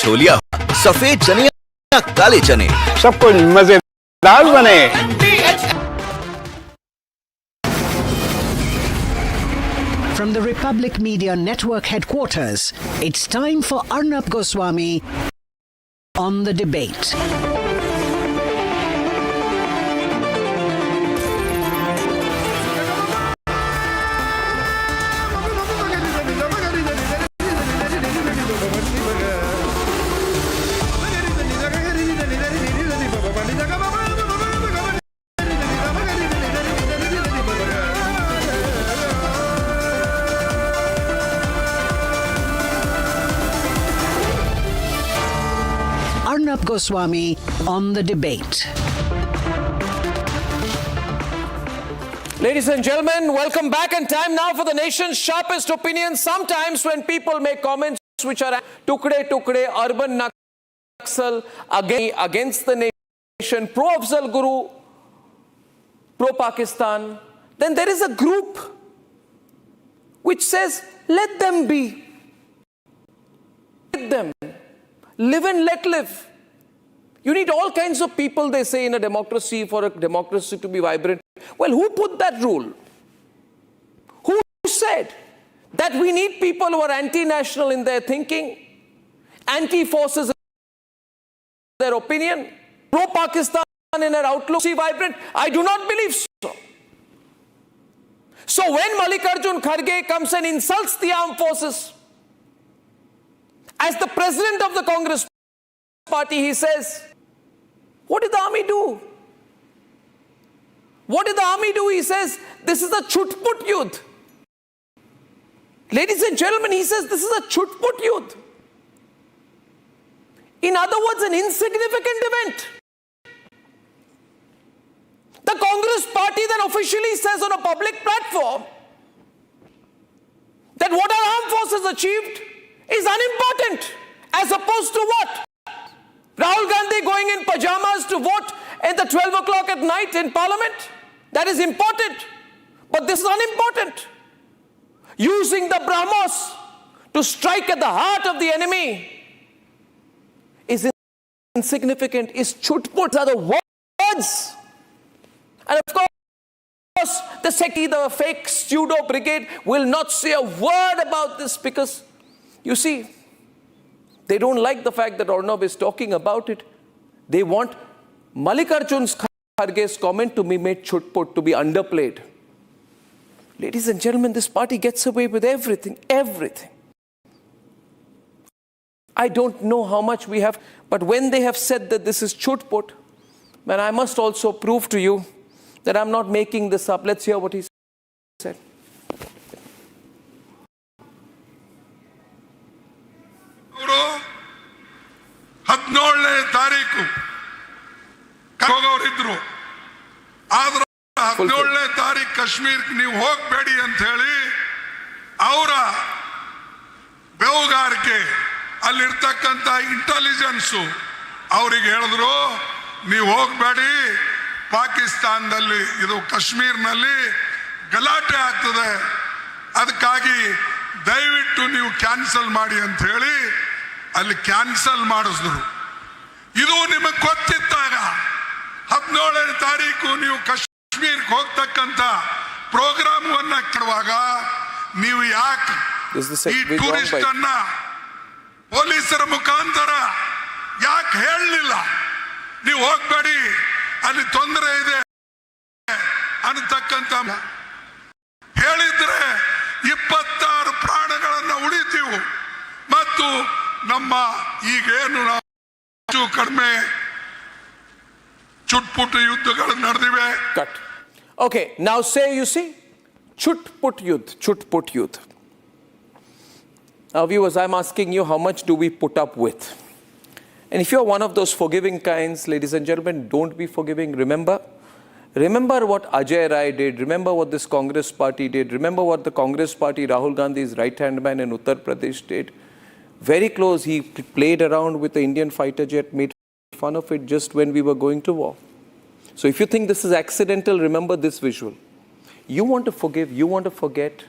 छोलिया, सफेद चने या काले चने, सब कुछ मजेदार बने। From the Republic Media Network headquarters, it's time for Arnab Goswami on the debate. Arnab Goswami on the debate. Ladies and gentlemen, welcome back, and time now for the nation's sharpest opinion. Sometimes when people make comments which are tukde, urban Naxal, against the nation, pro-Afzal Guru, pro-Pakistan, then there is a group which says, let them be. Let them. Live and let live. You need all kinds of people, they say, in a democracy for a democracy to be vibrant. Well, who put that rule? Who said that we need people who are anti-national in their thinking, anti-forces in their opinion, pro-Pakistan in their outlook, see vibrant? I do not believe so. So when Mallikarjun Kharge comes and insults the armed forces, as the president of the Congress party, he says, what did the army do? What did the army do? He says, this is a chutput yudh. Ladies and gentlemen, he says, this is a chutput yudh. In other words, an insignificant event. The Congress party then officially says on a public platform that what our armed forces achieved is unimportant, as opposed to what? Rahul Gandhi going in pajamas to vote at the 12 o'clock at night in Parliament? That is important. But this is unimportant. Using the BrahMos to strike at the heart of the enemy is insignificant, is chutput, are the words. And of course, the Seki, the fake pseudo brigade, will not say a word about this because, you see, they don't like the fact that Arnab is talking about it. They want Mallikarjun Kharge's comment to be made chutput, to be underplayed. Ladies and gentlemen, this party gets away with everything, everything. I don't know how much we have, but when they have said that this is chutput, man, I must also prove to you that I'm not making this up. Let's hear what he said. ಹೋಗೋರಿದ್ರು ಆದ್ರೆ 17ನೇ ತಾರೀಕು ಕಾಶ್ಮೀರಕ್ಕೆ ನೀವು ಹೋಗಬೇಡಿ ಅಂತ ಹೇಳಿ ಅವರ ಬೆವುಗಾರಿಕೆ ಅಲ್ಲಿರ್ತಕ್ಕಂಥ intelligence ಅವರಿಗೆ ಹೇಳಿದ್ರು ನೀವು ಹೋಗಬೇಡಿ ಪಾಕಿಸ್ತಾನದಲ್ಲಿ ಇದು ಕಾಶ್ಮೀರನಲ್ಲಿ ಗಲಾಟೆ ಆಗ್ತದೆ ಅದಕ್ಕಾಗಿ ದಯವಿಟ್ಟು ನೀವು ಕ್ಯಾನ್ಸಲ್ ಮಾಡಿ ಅಂತ ಹೇಳಿ ಅಲ್ಲಿ ಕ್ಯಾನ್ಸಲ್ ಮಾಡಿಸಿದ್ರು ಇದು ನಿಮಗೆ ಗೊತ್ತಿದ್ದಾಗ 17ನೇ ತಾರೀಕು ನೀವು ಕಾಶ್ಮೀರಕ್ಕೆ ಹೋಗ್ತಕ್ಕಂಥ ಪ್ರೋಗ್ರಾಮವನ್ನ ಮಾಡುವಾಗ ನೀವು ಯಾಕೆ ಈ ಟೂರಿಸ್ಟ್ ಅನ್ನ ಪೊಲೀಸರ ಮುಖಾಂತರ ಯಾಕೆ ಹೇಳಲಿಲ್ಲ ನೀವು ಹೋಗಬೇಡಿ ಅಲ್ಲಿ ತೊಂದರೆ ಇದೆ ಅನ್ನತಕ್ಕಂಥ ಹೇಳಿದ್ರೆ 26 ಪ್ರಾಣಗಳನ್ನು ಉಳಿತೀವಿ ಮತ್ತು ನಮ್ಮ ಈಗೇನು ನಾವು ಕಡಿಮೆ chutput yuddhagal naddive. Cut. Okay, now say, you see, chutput yuddh. Now viewers, I'm asking you, how much do we put up with? And if you're one of those forgiving kinds, ladies and gentlemen, don't be forgiving. Remember what Ajay Rai did. Remember what this Congress party did. Remember what the Congress party, Rahul Gandhi's right-hand man in Uttar Pradesh did. Very close, he played around with the Indian fighter jet, made fun of it just when we were going to war. So if you think this is accidental, remember this visual. You want to forgive, you want to forget,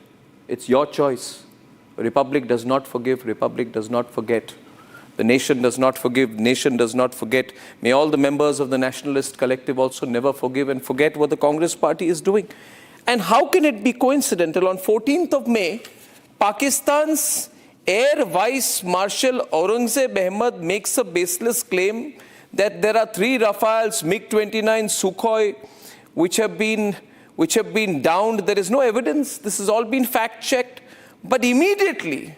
it's your choice. Republic does not forgive, Republic does not forget. The nation does not forgive, nation does not forget. May all the members of the Nationalist Collective also never forgive and forget what the Congress party is doing. And how can it be coincidental? On 14th of May, Pakistan's Air Vice Marshal Aurangzeb Ahmad makes a baseless claim that there are 3 Rafales, MiG-29, Sukhoi, which have been downed. There is no evidence. This has all been fact-checked. But immediately,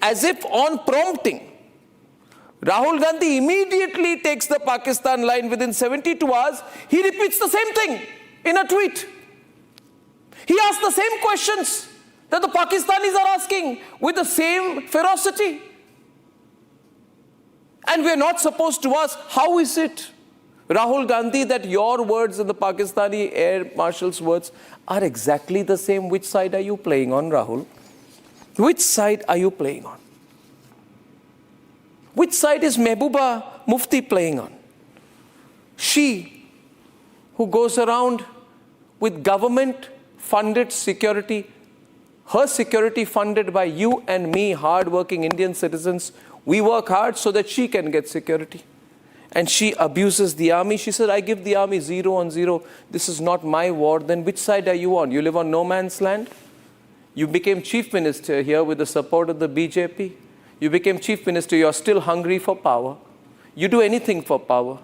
as if on prompting, Rahul Gandhi immediately takes the Pakistan line. Within 72 hours, he repeats the same thing in a tweet. He asks the same questions that the Pakistanis are asking with the same ferocity. And we're not supposed to ask, how is it, Rahul Gandhi, that your words and the Pakistani Air Marshal's words are exactly the same? Which side are you playing on, Rahul? Which side are you playing on? Which side is Mehbooba Mufti playing on? She, who goes around with government-funded security, her security funded by you and me, hard-working Indian citizens. We work hard so that she can get security. And she abuses the army. She said, I give the army 0 on 0. This is not my war. Then which side are you on? You live on no man's land? You became chief minister here with the support of the BJP. You became chief minister. You're still hungry for power. You do anything for power.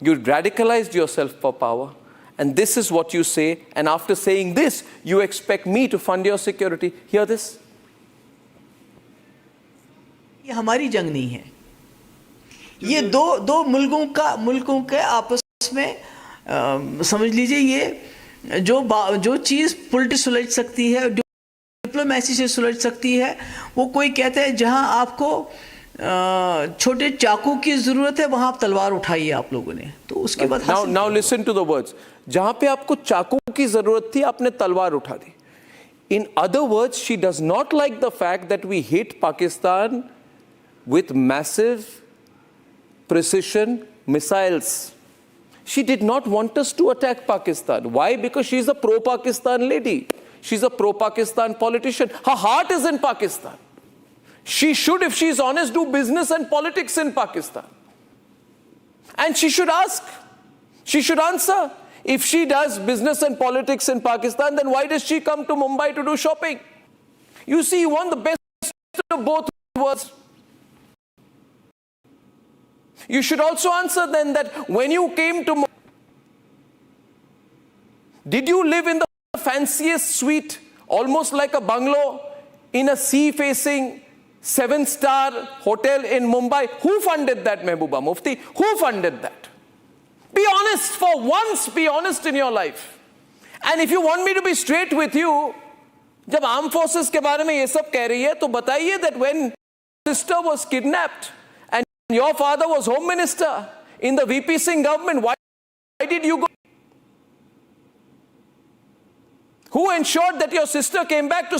You radicalized yourself for power. And this is what you say. And after saying this, you expect me to fund your security. Hear this. ये हमारी जंग नहीं है. ये दो मुल्कों के आपस में समझ लीजिए, ये जो चीज़ पॉलिटिक्स सुलझ सकती है, डिप्लोमेसी से सुलझ सकती है, वो कोई कहते हैं जहां आपको छोटे चाकू की जरूरत है वहां आप तलवार उठाइए आप लोगों ने. तो उसके बाद now listen to the words. जहां पे आपको चाकू की जरूरत थी आपने तलवार उठा दी. In other words, she does not like the fact that we hit Pakistan with massive precision missiles. She did not want us to attack Pakistan. Why? Because she's a pro-Pakistan lady. She's a pro-Pakistan politician. Her heart is in Pakistan. She should, if she's honest, do business and politics in Pakistan. And she should ask. She should answer. If she does business and politics in Pakistan, then why does she come to Mumbai to do shopping? You see, you want the best of both worlds. You should also answer then that when you came to Mumbai, did you live in the fanciest suite, almost like a bungalow, in a sea-facing 7-star hotel in Mumbai? Who funded that, Mehbooba Mufti? Who funded that? Be honest for once, be honest in your life. And if you want me to be straight with you, जब armed forces के बारे में ये सब कह रही है, तो बताइए that when sister was kidnapped and your father was home minister in the VP Singh government, why did you go? Who ensured that your sister came back to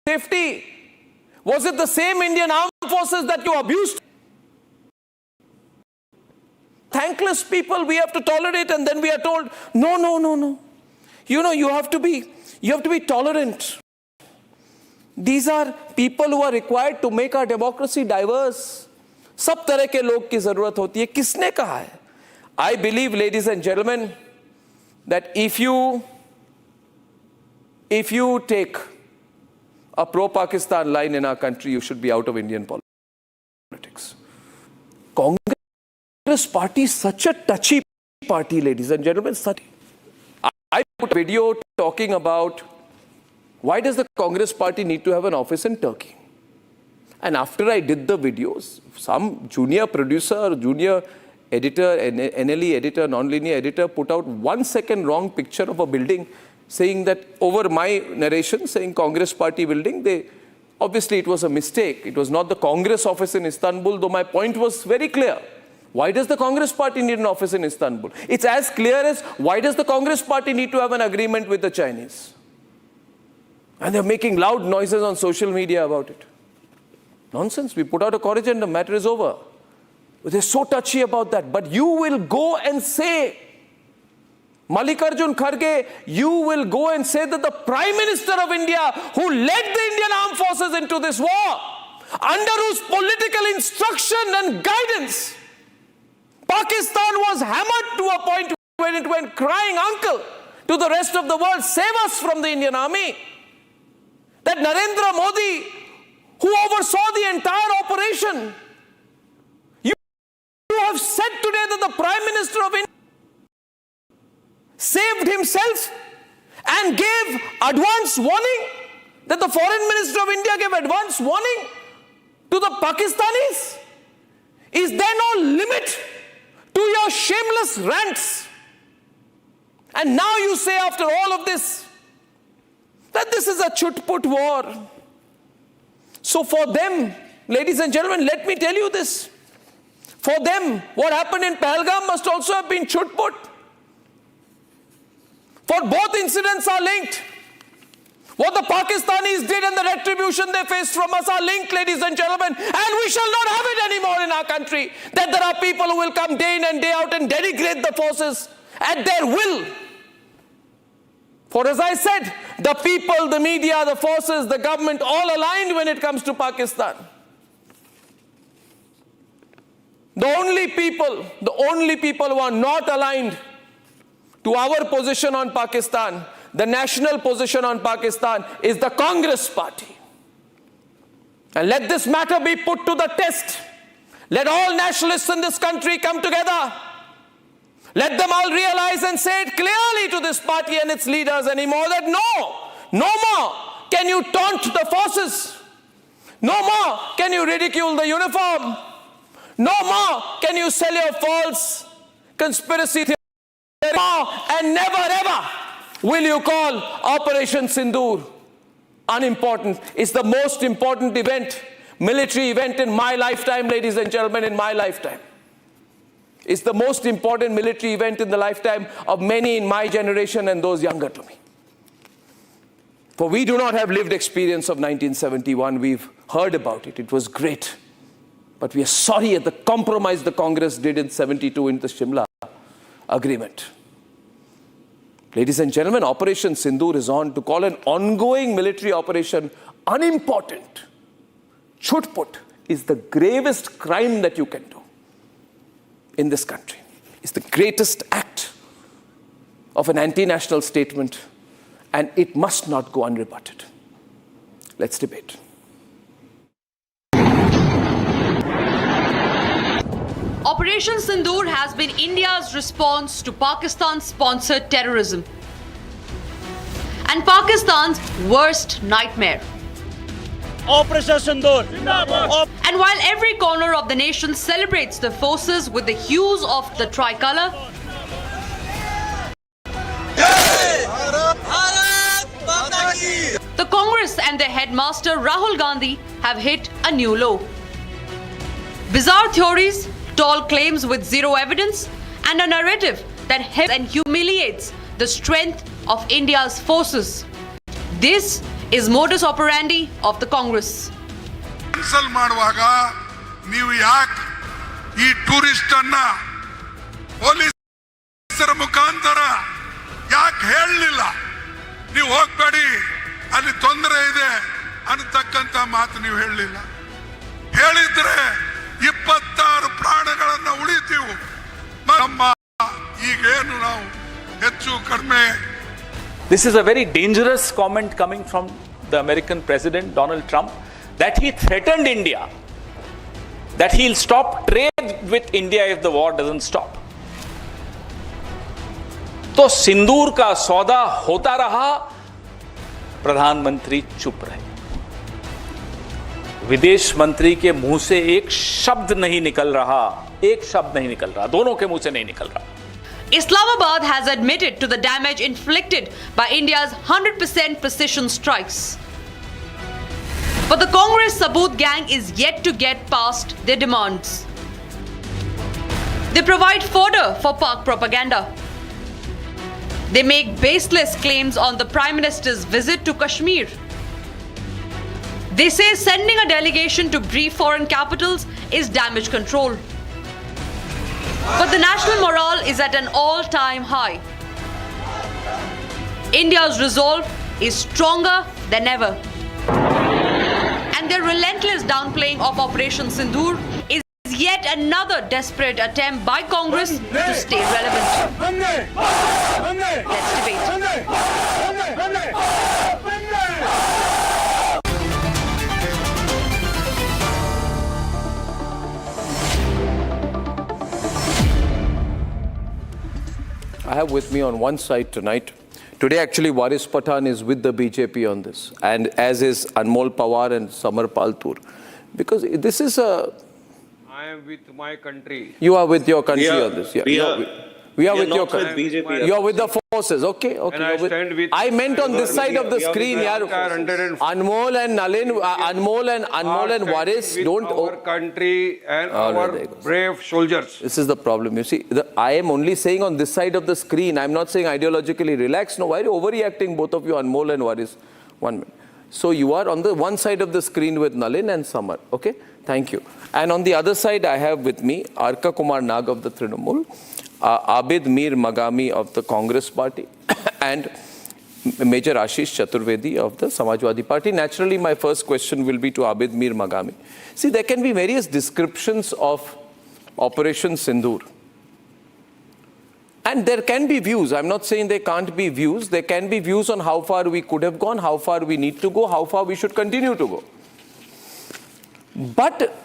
safety? Was it the same Indian armed forces that you abused? Thankless people we have to tolerate, and then we are told, no. You know, you have to be tolerant. These are people who are required to make our democracy diverse. सब तरह के लोग की जरूरत होती है. किसने कहा है? I believe, ladies and gentlemen, that if you take a pro-Pakistan line in our country, you should be out of Indian politics. Congress party is such a touchy party, ladies and gentlemen. I put a video talking about why does the Congress party need to have an office in Turkey? And after I did the videos, some junior producer, junior editor, NLE editor, non-linear editor put out 1 second wrong picture of a building, saying that over my narration, saying Congress party building, obviously it was a mistake. It was not the Congress office in Istanbul, though my point was very clear. Why does the Congress party need an office in Istanbul? It's as clear as why does the Congress party need to have an agreement with the Chinese? And they're making loud noises on social media about it. Nonsense. We put out a corrigendum, matter is over. But they're so touchy about that. But you will go and say, Mallikarjun Kharge, you will go and say that the Prime Minister of India, who led the Indian Armed Forces into this war, under whose political instruction and guidance Pakistan was hammered to a point when it went crying uncle to the rest of the world, save us from the Indian army. That Narendra Modi, who oversaw the entire operation, you have said today that the Prime Minister of India saved himself and gave advance warning, that the Foreign Minister of India gave advance warning to the Pakistanis. Is there no limit to your shameless rants? And now you say, after all of this, that this is a chut-put war. So for them, ladies and gentlemen, let me tell you this. For them, what happened in Pahalgam must also have been chut-put. For both incidents are linked. What the Pakistanis did and the retribution they faced from us are linked, ladies and gentlemen. And we shall not have it anymore in our country, that there are people who will come day in and day out and denigrate the forces at their will. For as I said, the people, the media, the forces, the government, all aligned when it comes to Pakistan. The only people who are not aligned to our position on Pakistan, the national position on Pakistan, is the Congress party. And let this matter be put to the test. Let all nationalists in this country come together. Let them all realize and say it clearly to this party and its leaders anymore that no more can you taunt the forces. No more can you ridicule the uniform. No more can you sell your false conspiracy theory. And never ever will you call Operation Sindoor unimportant. It's the most important event, military event in my lifetime, ladies and gentlemen, in my lifetime. It's the most important military event in the lifetime of many in my generation and those younger to me. For we do not have lived experience of 1971. We've heard about it. It was great. But we are sorry at the compromise the Congress did in 72 in the Shimla agreement. Ladies and gentlemen, Operation Sindoor is on. To call an ongoing military operation unimportant, chut-put, is the gravest crime that you can do in this country. It's the greatest act of an anti-national statement, and it must not go unrebutted. Let's debate. Operation Sindoor has been India's response to Pakistan-sponsored terrorism and Pakistan's worst nightmare. Operation Sindoor. And while every corner of the nation celebrates the forces with the hues of the tricolour, the Congress and their headmaster Rahul Gandhi have hit a new low. Bizarre theories, tall claims with zero evidence, and a narrative that helps and humiliates the strength of India's forces. This is modus operandi of the Congress. Cancel ಮಾಡುವಾಗ ನೀವು ಯಾಕೆ ಈ tourist ಅನ್ನ ಪೊಲೀಸರ ಮುಖಾಂತರ ಯಾಕೆ ಹೇಳಲಿಲ್ಲ? ನೀವು ಹೋಗ್ಬೇಡಿ, ಅಲ್ಲಿ ತೊಂದರೆ ಇದೆ ಅನ್ನತಕ್ಕಂತ ಮಾತು ನೀವು ಹೇಳಲಿಲ್ಲ. ಹೇಳಿದ್ರೆ 26 ಪ್ರಾಣಗಳನ್ನ ಉಳಿತೀವಿ. ನಮ್ಮ ಈಗೇನು ನಾವು ಹೆಚ್ಚು ಕಡಿಮೆ. This is a very dangerous comment coming from the American President Donald Trump, that he threatened India, that he'll stop trade with India if the war doesn't stop. तो सिंदूर का सौदा होता रहा, प्रधानमंत्री चुप रहे. विदेश मंत्री के मुंह से एक शब्द नहीं निकल रहा, दोनों के मुंह से नहीं निकल रहा. Islamabad has admitted to the damage inflicted by India's 100% precision strikes. But the Congress Saboot gang is yet to get past their demands. They provide fodder for Pak propaganda. They make baseless claims on the Prime Minister's visit to Kashmir. They say sending a delegation to brief foreign capitals is damage control. But the national morale is at an all-time high. India's resolve is stronger than ever. And and their relentless downplaying of Operation Sindoor is yet another desperate attempt by Congress to stay relevant. Let's debate. I have with me on one side tonight. Today, actually, Waris Pathan is with the BJP on this, and as is Anmol Pawar and Samar Paltur. Because this is a... I am with my country. You are with your country on this. Yeah. We are with your not with BJP. You are with the forces. Okay. And I stand with... I meant on this side of the screen, yaar. Anmol and Nalin, Anmol and Waris don't... Our country and our brave soldiers. This is the problem. You see, I am only saying on this side of the screen. I'm not saying ideologically relax. No, why are you overreacting, both of you, Anmol and Waris? 1 minute. So you are on the one side of the screen with Nalin and Samar. Okay? Thank you. And on the other side, I have with me Arka Kumar Nag of the Trinamool, Abid Mir Magami of the Congress Party, and Major Ashish Chaturvedi of the Samajwadi Party. Naturally, my first question will be to Abid Mir Magami. See, there can be various descriptions of Operation Sindoor. And there can be views. I'm not saying there can't be views. There can be views on how far we could have gone, how far we need to go, how far we should continue to go. But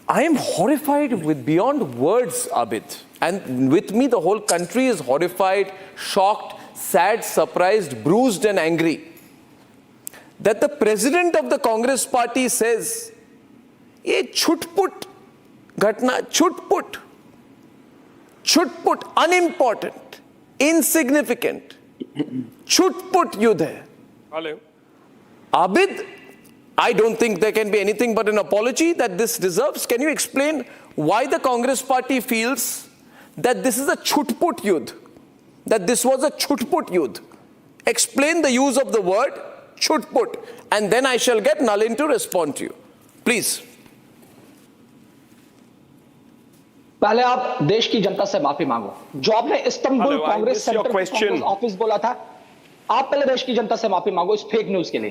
I am horrified with beyond words, Abid. And with me, the whole country is horrified, shocked, sad, surprised, bruised and angry. That the president of the Congress party says, ye chutput ghatna, chutput, unimportant, insignificant, chutput yudh hai. Abid, I don't think there can be anything but an apology that this deserves. Can you explain why the Congress party feels that this is a chutput yudh, that this was a chutput yudh? Explain the use of the word chutput, and then I shall get Nalin to respond to you. Please. पहले आप देश की जनता से माफी मांगो जो आपने Istanbul Congress centre office बोला था। आप पहले देश की जनता से माफी मांगो इस फेक न्यूज के लिए।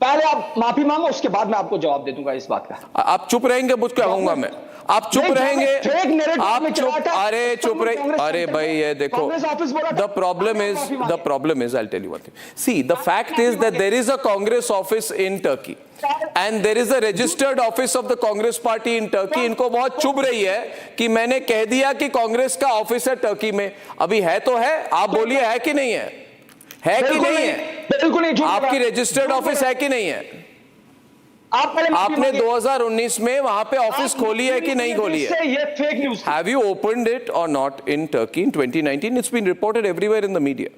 पहले आप माफी मांगो, उसके बाद मैं आपको जवाब दे दूंगा इस बात का। आप चुप रहेंगे, मुझको कहूंगा मैं। आप चुप रहेंगे, आप चुप, अरे चुप रहे, अरे भाई ये देखो, the problem is, I'll tell you one thing. See, the fact is that there is a Congress office in Turkey and there is a registered office of the Congress party in Turkey. इनको बहुत चुभ रही है कि मैंने कह दिया कि कांग्रेस का ऑफिस है टर्की में। अभी है तो है, आप बोलिए है कि नहीं है? है कि नहीं है? बिल्कुल नहीं। आपकी रजिस्टर्ड ऑफिस है कि नहीं है? आपने 2019 में वहां पे ऑफिस खोली है कि नहीं खोली है? ये fake news. Have you opened it or not in Turkey in 2019? It's been reported everywhere in the media.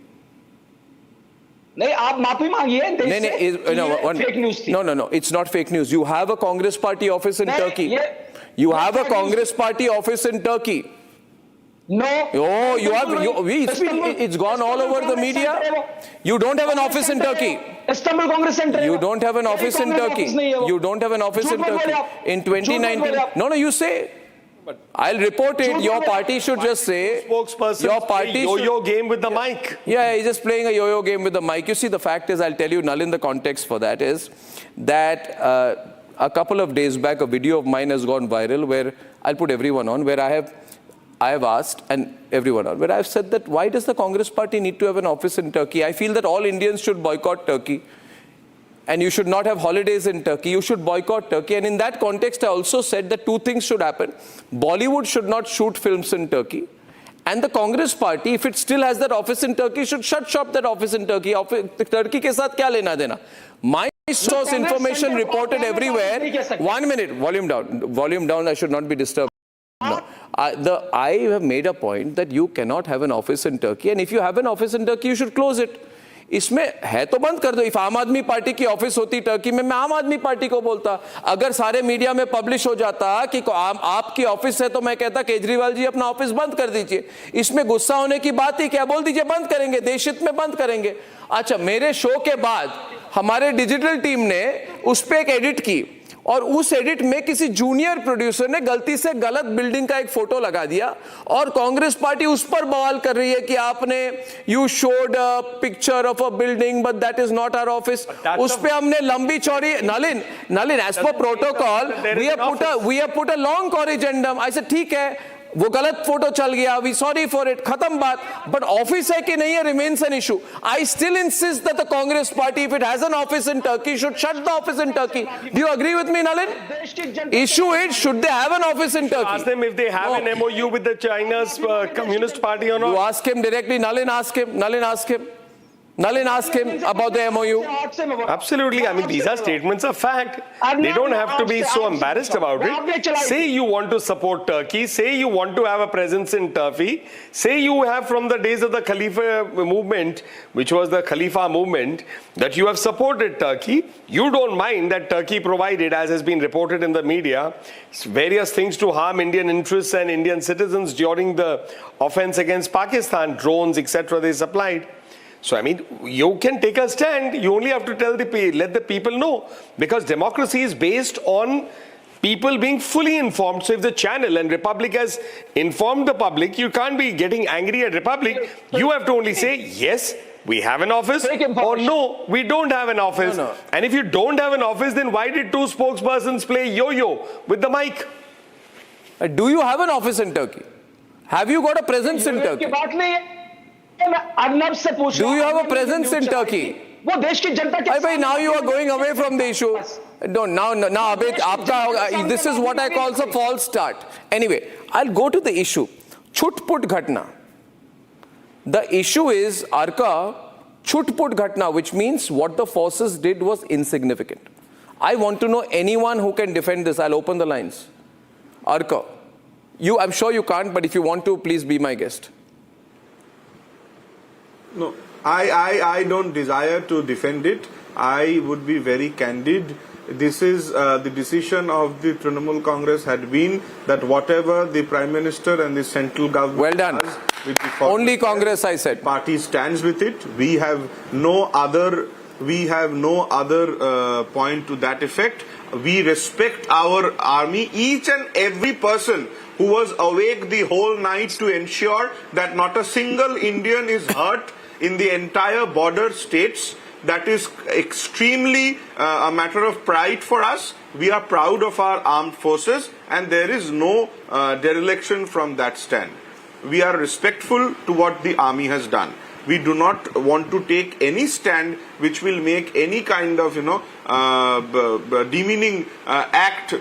नहीं, आप माफी मांगिए। No, it's not fake news. You have a Congress party office in Turkey. You have a Congress party office in Turkey. No. Oh, you have. It's gone all over the media. You don't have an office in Turkey. Istanbul Congress Center. You don't have an office in Turkey. You don't have an office in Turkey. In 2019. No, you say. I'll report it. Your party should just say. Spokesperson. Your party yo-yo game with the mic. Yeah, he's just playing a yo-yo game with the mic. You see, the fact is, I'll tell you, Nalin, the context for that is that a couple of days back, a video of mine has gone viral where I'll put everyone on, where I have asked, and everyone on, where I've said that why does the Congress party need to have an office in Turkey? I feel that all Indians should boycott Turkey. And you should not have holidays in Turkey. You should boycott Turkey. And in that context, I also said that two things should happen. Bollywood should not shoot films in Turkey. And the Congress party, if it still has that office in Turkey, should shut shop that office in Turkey. Turkey ke saath kya lena dena? My source information reported everywhere. 1 minute, volume down. Volume down, I should not be disturbed. No. I have made a point that you cannot have an office in Turkey. And if you have an office in Turkey, you should close it. इसमें है तो बंद कर दो। If आम आदमी party की office होती टर्की में, मैं आम आदमी पार्टी को बोलता। अगर सारे मीडिया में पब्लिश हो जाता कि आपकी ऑफिस है तो मैं कहता केजरीवाल जी अपना ऑफिस बंद कर दीजिए। इसमें गुस्सा होने की बात ही क्या? बोल दीजिए बंद करेंगे, देश हित में बंद करेंगे। अच्छा, मेरे शो के बाद हमारे डिजिटल टीम ने उस पर एक एडिट की और उस एडिट में किसी जूनियर प्रोड्यूसर ने गलती से गलत बिल्डिंग का एक फोटो लगा दिया और कांग्रेस पार्टी उस पर बवाल कर रही है कि आपने you showed a picture of a building but that is not our office. उस पे हमने लंबी चौड़ी Nalin as per protocol we have put a long corrigendum. I said ठीक है, वो गलत फोटो चल गया, वी सॉरी फॉर इट, खत्म बात। बट ऑफिस है कि नहीं है remains an issue. I still insist that the Congress party if it has an office in Turkey should shut the office in Turkey. Do you agree with me Nalin? Issue it, should they have an office in Turkey? Ask them if they have an MOU with the China's Communist Party or not. You ask him directly. Nalin ask him. Nalin ask him about the MOU. Absolutely. I mean, these are statements of fact. They don't have to be so embarrassed about it. Say you want to support Turkey. Say you want to have a presence in Turkey. Say you have from the days of the Khalifa movement, which was the Khalifa movement, that you have supported Turkey. You don't mind that Turkey provided, as has been reported in the media, various things to harm Indian interests and Indian citizens during the offense against Pakistan, drones, etc. they supplied. So, I mean, you can take a stand. You only have to let the people know, because democracy is based on people being fully informed. So if the Channel and Republic has informed the public, you can't be getting angry at Republic. You have to only say, yes, we have an office, or no, we don't have an office. No. And if you don't have an office, then why did two spokespersons play yo-yo with the mic? Do you have an office in Turkey? Have you got a presence in Turkey? Do you have a presence in Turkey? Now you are going away from the issue. Now, Abid, this is what I call a false start. Anyway, I'll go to the issue. Chut-put ghatna. The issue is, Arka, chut-put ghatna, which means what the forces did was insignificant. I want to know anyone who can defend this. I'll open the lines. Arka, I'm sure you can't, but if you want to, please be my guest. No, I don't desire to defend it. I would be very candid. This is the decision of the Trinamool Congress had been that whatever the Prime Minister and the central government does with the only Congress, I said, party stands with it. We have no other point to that effect. We respect our army, each and every person who was awake the whole night to ensure that not a single Indian is hurt in the entire border states. That is extremely a matter of pride for us. We are proud of our armed forces, and there is no dereliction from that stand. We are respectful to what the army has done. We do not want to take any stand which will make any kind of, demeaning act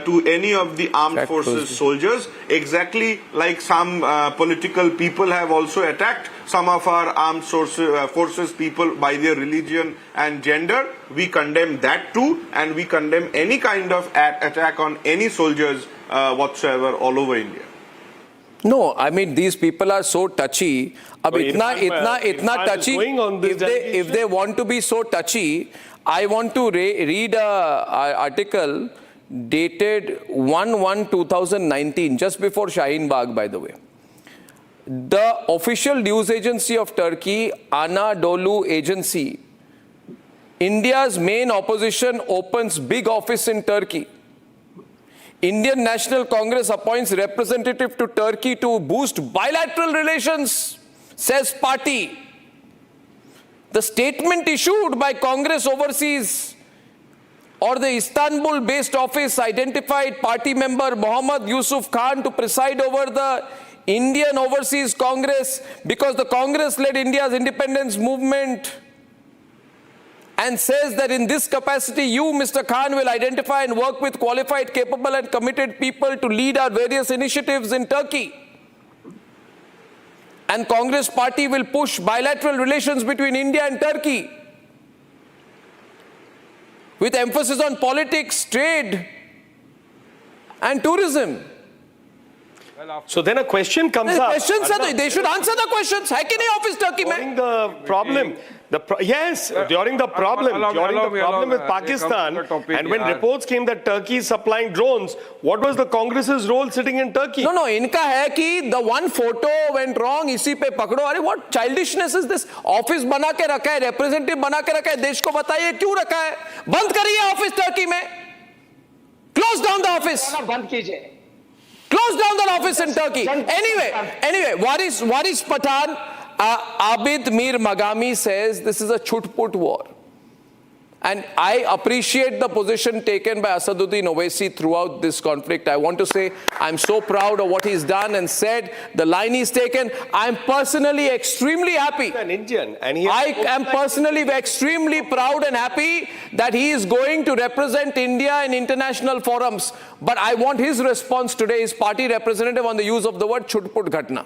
to any of the armed forces soldiers. Exactly like some political people have also attacked some of our armed forces people by their religion and gender. We condemn that too, and we condemn any kind of attack on any soldiers whatsoever all over India. No, I mean, these people are so touchy. Itna touchy. If they want to be so touchy, I want to read an article dated 1/1/2019, just before Shaheen Bagh, by the way. The official news agency of Turkey, Anadolu Agency, India's main opposition opens big office in Turkey. Indian National Congress appoints representative to Turkey to boost bilateral relations, says party. The statement issued by Congress Overseas or the Istanbul-based office identified party member Mohammad Yusuf Khan to preside over the Indian Overseas Congress because the Congress led India's independence movement, and says that in this capacity, you, Mr. Khan, will identify and work with qualified, capable and committed people to lead our various initiatives in Turkey. And Congress party will push bilateral relations between India and Turkey with emphasis on politics, trade and tourism. So then a question comes up. They should answer the questions. Hai ki nahi office Turkey mein? The problem, during the problem with Pakistan, and when reports came that Turkey is supplying drones, what was the Congress's role sitting in Turkey? No, inka hai ki the one photo went wrong, isi pe pakdo. Arey, what childishness is this? Office bana ke rakha hai, representative bana ke rakha hai, desh ko bataiye kyun rakha hai? Band kariye office Turkey mein. Close down the office. बंद कीजिए. Close down the office in Turkey. Anyway, Waris Pathan, Abid Mir Magami says this is a chut-put war. And I appreciate the position taken by Asaduddin Owaisi throughout this conflict. I want to say I'm so proud of what he's done and said, the line he's taken. I'm personally extremely happy. An Indian, and I am personally extremely proud and happy that he is going to represent India in international forums. But I want his response today, his party representative, on the use of the word chut-put ghatna.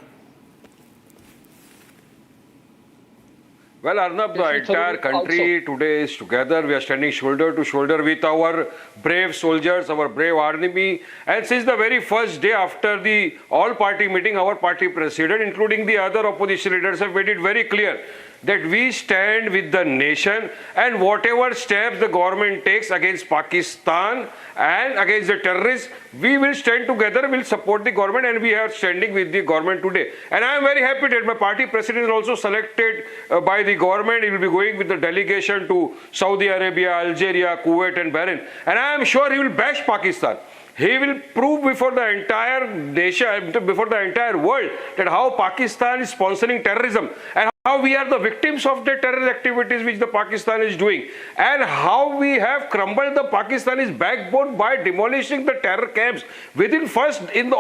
Well, Arnab, the entire country today is together. We are standing shoulder to shoulder with our brave soldiers, our brave army. And since the very first day after the all-party meeting, our party president, including the other opposition leaders, have made it very clear that we stand with the nation, and whatever steps the government takes against Pakistan and against the terrorists, we will stand together, will support the government, and we are standing with the government today. And I am very happy that my party president is also selected by the government. He will be going with the delegation to Saudi Arabia, Algeria, Kuwait and Bahrain. And I am sure he will bash Pakistan. He will prove before the entire nation, before the entire world, that how Pakistan is sponsoring terrorism and how we are the victims of the terror activities which the Pakistan is doing, and how we have crumbled the Pakistanis backbone by demolishing the terror camps on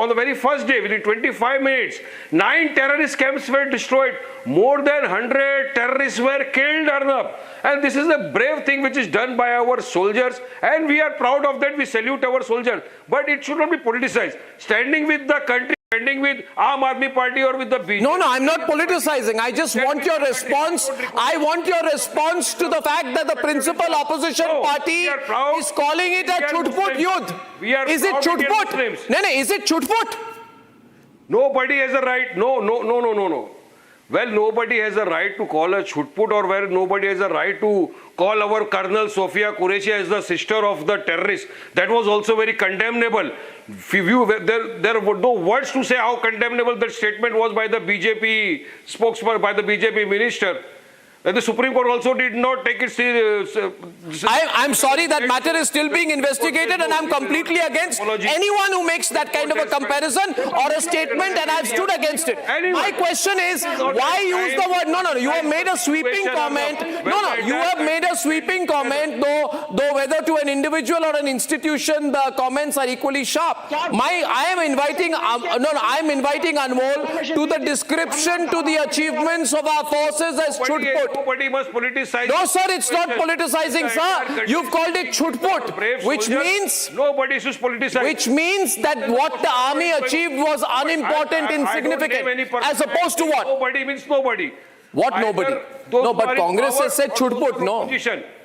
the very first day, within 25 minutes. 9 terrorist camps were destroyed. More than 100 terrorists were killed, Arnab. And this is a brave thing which is done by our soldiers, and we are proud of that. We salute our soldiers. But it should not be politicized. Standing with the country, standing with Aam Aadmi Party or with the BJP. No, I'm not politicizing. I just want your response. I want your response to the fact that the principal opposition party is calling it a chut-put yudh. Is it chut-put? No, is it chut-put? Nobody has a right. No. Well, nobody has a right to call a chut-put, or where nobody has a right to call our Colonel Sofia Qureshi as the sister of the terrorist. That was also very condemnable. There were no words to say how condemnable that statement was by the BJP spokesman, by the BJP minister. And the Supreme Court also did not take it serious. I'm sorry, that matter is still being investigated, and I'm completely against anyone who makes that kind of a comparison or a statement, and I've stood against it. My question is, why use the word? No, you have made a sweeping comment. You have made a sweeping comment, though whether to an individual or an institution, the comments are equally sharp. I am inviting Anmol to the description to the achievements of our forces as chut-put. Nobody must politicize. No, sir, it's not politicizing, sir. You've called it chut-put, which means nobody should politicize. Which means that what the army achieved was unimportant, insignificant, as opposed to what? Nobody means nobody. What nobody? No, but Congress has said chut-put, no.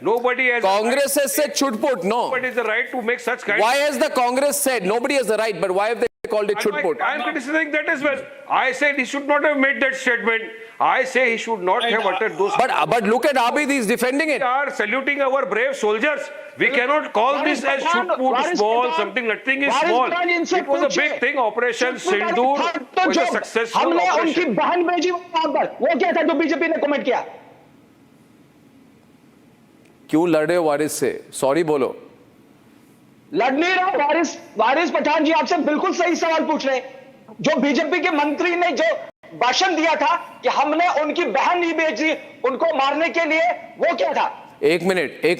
Nobody has. Congress has said chut-put, no. Nobody has the right to make such kind. Why has the Congress said nobody has the right? But why have they called it chut-put? I'm criticizing that as well. I said he should not have made that statement. I say he should not have uttered those. But look at Abid, he's defending it. We are saluting our brave soldiers. We cannot call this as chut-put small, something. Nothing is small. It was a big thing. Operation Sindoor was a successful operation. बहन भेजी वहां पर, वो क्या था जो BJP ने comment किया? क्यों लड़ रहे हो वारिस से? सॉरी बोलो. लड़ नहीं रहा वारिस पठान जी, आपसे बिल्कुल सही सवाल पूछ रहे हैं. जो बीजेपी के मंत्री ने जो भाषण दिया था कि हमने उनकी बहन नहीं भेजी उनको मारने के लिए, वो क्या था? एक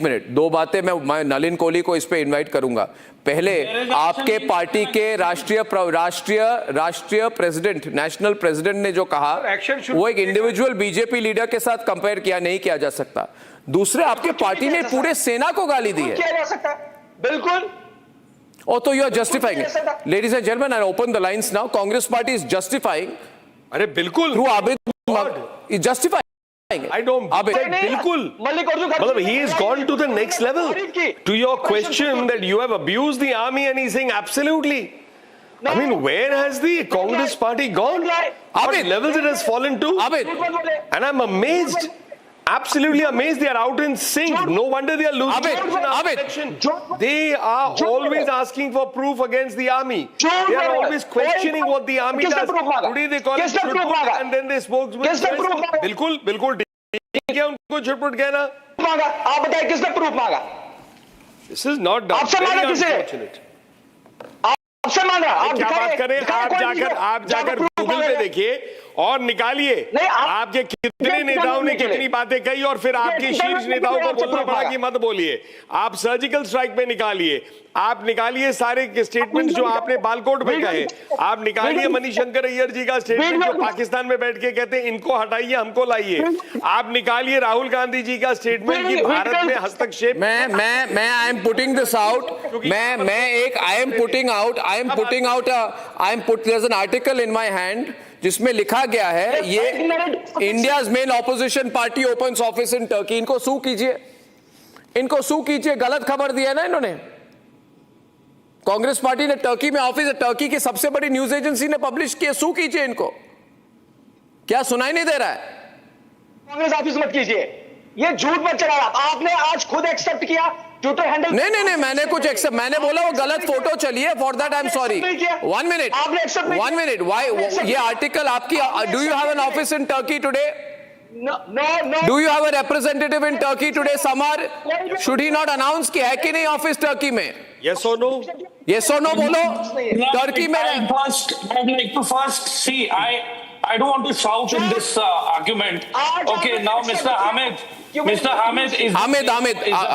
मिनट, दो बातें मैं नलिन कोहली को इस पे इनवाइट करूंगा. पहले आपके पार्टी के राष्ट्रीय प्रेसिडेंट, नेशनल प्रेसिडेंट ने जो कहा, वो एक इंडिविजुअल बीजेपी लीडर के साथ कंपेयर नहीं किया जा सकता. दूसरे, आपके पार्टी ने पूरे सेना को गाली दी है. किया जा सकता है, बिल्कुल. Oh, so you are justifying it. Ladies and gentlemen, I open the lines now. Congress party is justifying. अरे बिल्कुल. Through Abid is justifying. I don't. Bilkul. He has gone to the next level. To your question that you have abused the army, and he's saying absolutely. I mean, where has the Congress party gone? What levels it has fallen to? And I'm amazed. Absolutely amazed. They are out in sync. No wonder they are losing. They are always asking for proof against the army. They are always questioning what the army does. Today they call it chut-put, and then they spokesman says, बिल्कुल क्या उनको chut-put कहना? आप बताइए किसने proof मांगा? This is not done. आपसे मांगा किसे? आपसे मांग रहा, आप क्या बात करें, आप जाकर गूगल पे देखिए और निकालिए आपके कितने नेताओं ने कितनी बातें कही और फिर आपके शीर्ष नेताओं को बोलना पड़ा कि मत बोलिए। आप सर्जिकल स्ट्राइक पे निकालिए, आप निकालिए सारे स्टेटमेंट्स जो आपने बालकोट में कहे, आप निकालिए मणिशंकर अय्यर जी का स्टेटमेंट जो पाकिस्तान में बैठ के कहते हैं इनको हटाइए हमको लाइए, आप निकालिए राहुल गांधी जी का स्टेटमेंट कि भारत में हस्तक्षेप। मैं I am putting this out, I am putting their is an article in my hand जिसमें लिखा गया है ये India's main opposition party opens office in Turkey. इनको सू कीजिए, गलत खबर दी है ना इन्होंने। कांग्रेस पार्टी ने टर्की में ऑफिस है, टर्की की सबसे बड़ी न्यूज एजेंसी ने पब्लिश किया, सू कीजिए इनको। क्या सुनाई नहीं दे रहा है? कांग्रेस ऑफिस मत कीजिए, ये झूठ मत चला। आपने आज खुद एक्सेप्ट किया ट्विटर हैंडल। नहीं, मैंने कुछ एक्सेप्ट, मैंने बोला वो गलत फोटो चलिए, for that I am sorry. 1 minute, why ये आर्टिकल आपकी, do you have an office in Turkey today? No. Do you have a representative in Turkey today? Summer, should he not announce कि है कि नहीं office Turkey में? Yes or no? Yes or no बोलो। Turkey में I don't want to shout in this argument. Okay, now Mr. Hamid is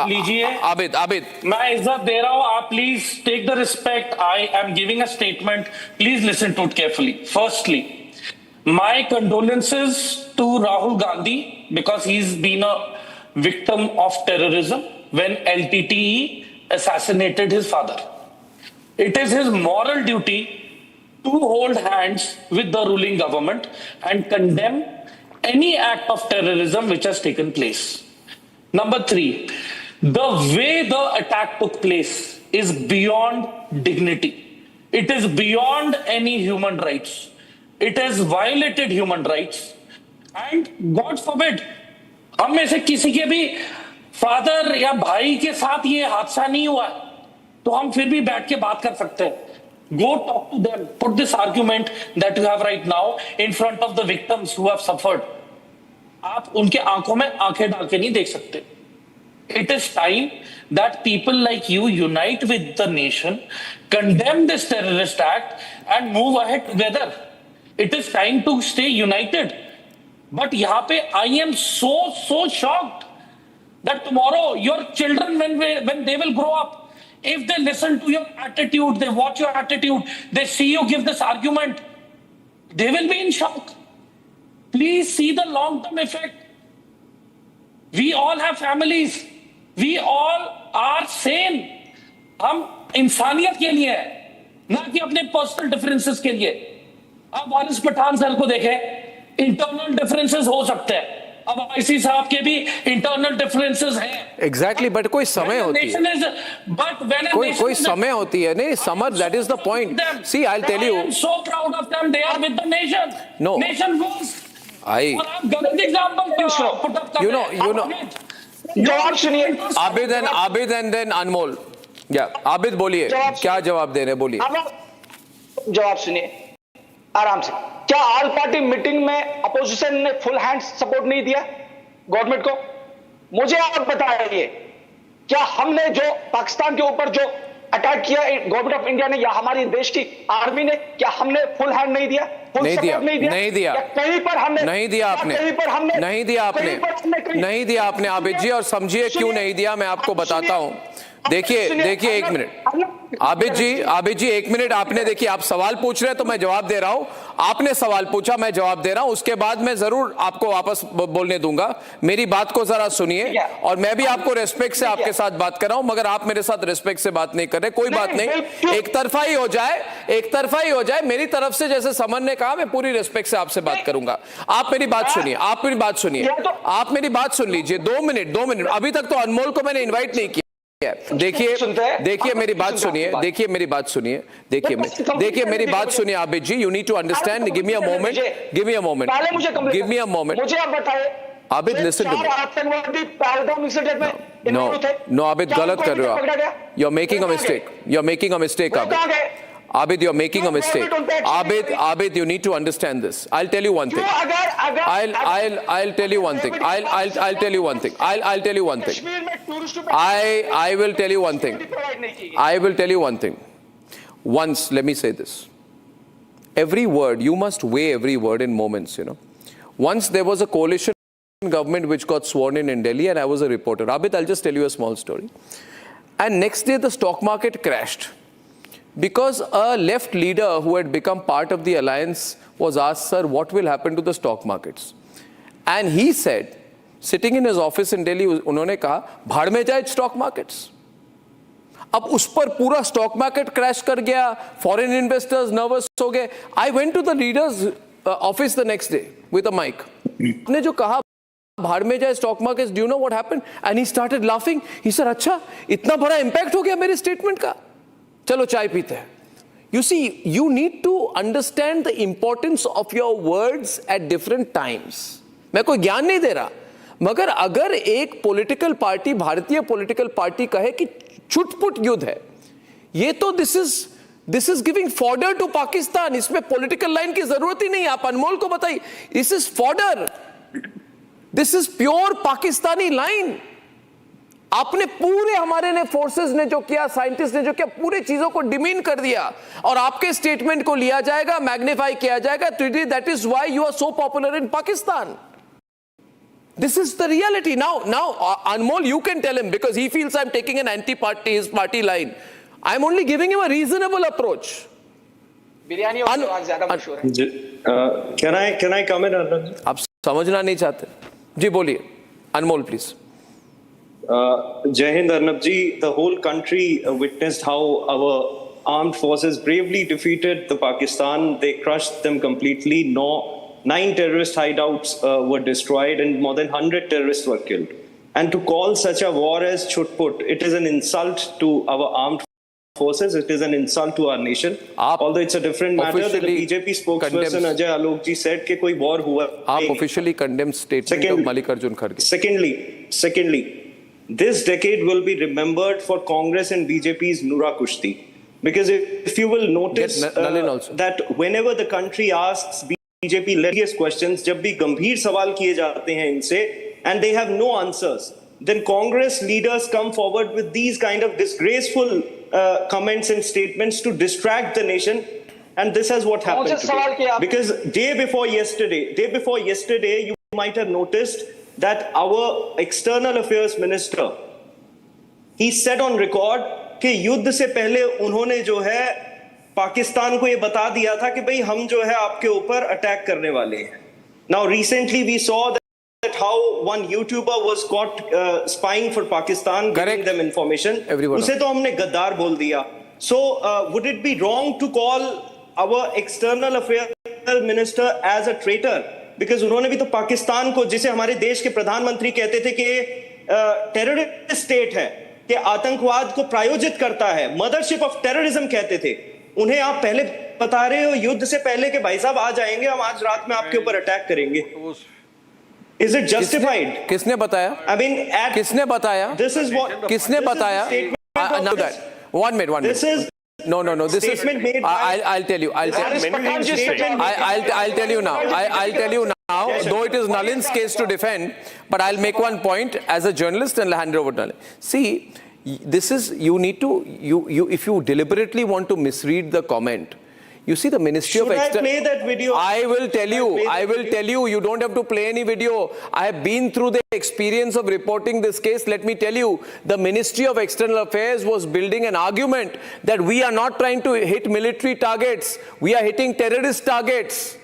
लीजिए। आबिद मैं इज्जत दे रहा हूँ, आप please take the respect. I am giving a statement. Please listen to it carefully. Firstly, my condolences to Rahul Gandhi because he's been a victim of terrorism when LTTE assassinated his father. It is his moral duty to hold hands with the ruling government and condemn any act of terrorism which has taken place. Number 3, the way the attack took place is beyond dignity. It is beyond any human rights. It has violated human rights. And God forbid, हम में से किसी के भी father या भाई के साथ ये हादसा नहीं हुआ तो हम फिर भी बैठ के बात कर सकते हैं। Go talk to them. Put this argument that you have right now in front of the victims who have suffered. आप उनके आंखों में आंखें डाल के नहीं देख सकते। It is time that people like you unite with the nation, condemn this terrorist act, and move ahead together. It is time to stay united. But यहाँ पे I am so shocked that tomorrow your children, when they will grow up, if they listen to your attitude, they watch your attitude, they see you give this argument, they will be in shock. Please see the long-term effect. We all have families. We all are sane. हम इंसानियत के लिए है, ना कि अपने personal differences के लिए। अब वारिस पठान सर को देखें, इंटरनल डिफरेंसेस हो सकते हैं, अब आईसी साहब के भी इंटरनल डिफरेंसेस हैं। एग्जैक्टली, बट कोई समय होती है, कोई समय होती है। नहीं Samar, that is the point. See I will tell you, so proud of them, they are with the nation. No, nation goes. I गलत एग्जांपल पुट अप कर रहे हैं। यू नो जवाब सुनिए। आबिद एंड देन अनमोल। या आबिद बोलिए, क्या जवाब दे रहे, बोलिए। जवाब सुनिए आराम से। क्या ऑल पार्टी मीटिंग में अपोजिशन ने फुल हैंड सपोर्ट नहीं दिया गवर्नमेंट को? मुझे आप बताइए, क्या हमने जो पाकिस्तान के ऊपर जो अटैक किया गवर्नमेंट ऑफ इंडिया ने या हमारी देश की आर्मी ने, क्या हमने फुल हैंड नहीं दिया? नहीं दिया कहीं पर हमने नहीं दिया आपने, कहीं पर हमने नहीं दिया आपने आबिद जी, और समझिए क्यों नहीं दिया, मैं आपको बताता हूं। देखिए एक मिनट आबिद जी 1 मिनट। आपने देखिए, आप सवाल पूछ रहे हैं तो मैं जवाब दे रहा हूं, आपने सवाल पूछा मैं जवाब दे रहा हूं, उसके बाद मैं जरूर आपको वापस बोलने दूंगा। मेरी बात को जरा सुनिए, और मैं भी आपको रेस्पेक्ट से आपके साथ बात कर रहा हूं, मगर आप मेरे साथ रेस्पेक्ट से बात नहीं कर रहे। कोई बात नहीं, एक तरफा ही हो जाए मेरी तरफ से। जैसे समन ने कहा, मैं पूरी रेस्पेक्ट से आपसे बात करूंगा। आप मेरी बात सुनिए, आप मेरी बात सुन लीजिए। 2 मिनट। अभी तक तो अनमोल को मैंने इन्वाइट नहीं किया। देखिए मेरी बात सुनिए, देखिए मेरी बात सुनिए Abid ji, you need to understand. Give me a moment. मुझे आप बताइए आबिद, लिसन टू आतंकवादी पहलगाम इंसिडेंट में नो आबिद, गलत कर रहे हो आप। You are making a mistake Abid, you're making a mistake. Abid, you need to understand this. I'll tell you one thing. I'll tell you one thing. I'll tell you one thing. I'll tell you one thing. I will tell you one thing. once, let me say this. Every word, you must weigh every word in moments, you know. Once there was a coalition government which got sworn in Delhi, and I was a reporter. Abid, I'll just tell you a small story. And next day the stock market crashed because a left leader who had become part of the alliance was asked, sir, what will happen to the stock markets? And he said, sitting in his office in Delhi, उन्होंने कहा, भाड़ में जाए stock markets. अब उस पर पूरा stock market crash कर गया, फॉरेन इन्वेस्टर्स नर्वस हो गए. I went to the leader's office the next day with a mic. ने जो कहा भाड़ में जाए stock markets, do you know what happened? And he started laughing. He sir, अच्छा इतना बड़ा इंपैक्ट हो गया मेरे स्टेटमेंट का, चलो चाय पीते हैं. You see, you need to understand the importance of your words at different times. मैं कोई ज्ञान नहीं दे रहा, मगर अगर एक पॉलिटिकल पार्टी, भारतीय पॉलिटिकल पार्टी कहे कि छुटपुट युद्ध है, ये तो this is giving fodder to Pakistan. इसमें पॉलिटिकल लाइन की जरूरत ही नहीं. आप अनमोल को बताइए, this is fodder, this is pure Pakistani line. आपने पूरे हमारे ने फोर्सेस ने जो किया, साइंटिस्ट ने जो किया, पूरे चीजों को डिमीन कर दिया और आपके स्टेटमेंट को लिया जाएगा, मैग्नीफाई किया जाएगा. That is why you are so popular in Pakistan. This is the reality. Now, Anmol, you can tell him, because he feels I'm taking an anti-party, his party line. I'm only giving him a reasonable approach. Biryani और स्वाद ज्यादा मशहूर है. Can I come in, Arnab ji? आप समझना नहीं चाहते? जी बोलिए, Anmol, please. Jai Hind, Arnab ji. The whole country witnessed how our armed forces bravely defeated the Pakistan. They crushed them completely. 9 terrorist hideouts were destroyed and more than 100 terrorists were killed. And to call such a war as chutput, it is an insult to our armed forces. It is an insult to our nation. Although it's a different matter that the BJP spokesperson Ajay Alok ji said कि कोई war हुआ. आप officially condemn statement of Mallikarjun Kharge. Secondly, this decade will be remembered for Congress and BJP's Noora Kushti. Because if you will notice that whenever the country asks BJP legious questions, जब भी गंभीर सवाल किए जाते हैं इनसे, and they have no answers, then Congress leaders come forward with these kind of disgraceful comments and statements to distract the nation, and this is what happened today. Because day before yesterday, you might have noticed that our external affairs minister, he said on record कि युद्ध से पहले उन्होंने जो है पाकिस्तान को ये बता दिया था कि भाई हम जो है आपके ऊपर अटैक करने वाले हैं. Now recently we saw that how one YouTuber was caught spying for Pakistan, giving them information. उसे तो हमने गद्दार बोल दिया. So would it be wrong to call our external affairs minister as a traitor? Because उन्होंने भी तो पाकिस्तान को, जिसे हमारे देश के प्रधानमंत्री कहते थे कि टेररिस्ट स्टेट है, कि आतंकवाद को प्रायोजित करता है, मदरशिप ऑफ टेररिज्म कहते थे, उन्हें आप पहले बता रहे हो युद्ध से पहले कि भाई साहब आ जाएंगे, हम आज रात में आपके ऊपर अटैक करेंगे. Is it justified? किसने बताया? I mean, किसने बताया? This is what. किसने बताया? Now that. One minute. This is. No. This is. I'll tell you. I'll tell you now. Though it is Nalin's case to defend, but I'll make one point as a journalist and hand it over to Nalin. See, this is, you need to, if you deliberately want to misread the comment, you see the Ministry of External... Should I play that video? I will tell you, you don't have to play any video. I have been through the experience of reporting this case. Let me tell you, the Ministry of External Affairs was building an argument that we are not trying to hit military targets, we are hitting terrorist targets.